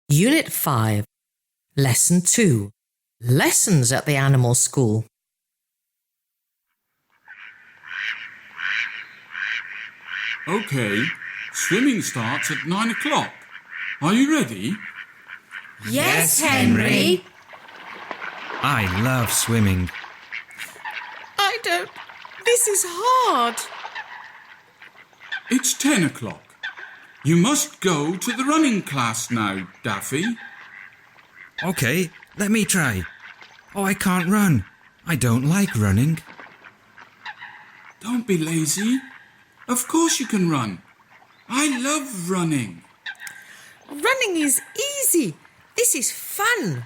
Unit 5, Lesson 2, Lessons at the Animal School. OK, swimming starts at 9 o'clock. Are you ready? Yes, Henry. I love swimming. I don't. This is hard. It's 10 o'clock. You must go to the running class now, Daffy. OK, let me try. Oh, I can't run. I don't like running. Don't be lazy. Of course you can run. I love running. Running is easy. This is fun.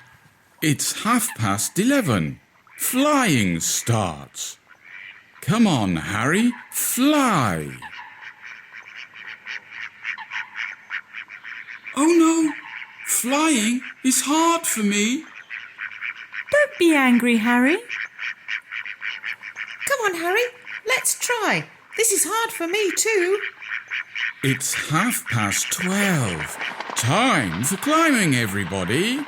It's 11:30. Flying starts. Come on, Harry, fly. Oh no, flying is hard for me. Don't be angry, Harry. Come on, Harry. Let's try. This is hard for me too. It's 12:30. Time for climbing, everybody.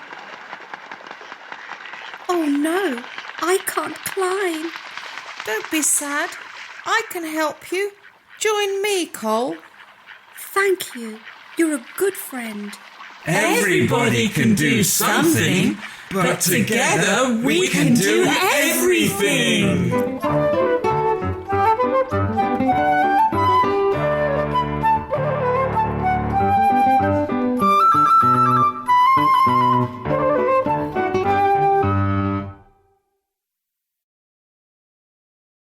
Oh no, I can't climb. Don't be sad. I can help you. Join me, Cole. Thank you. You're a good friend. Everybody can do something, but together we can do everything.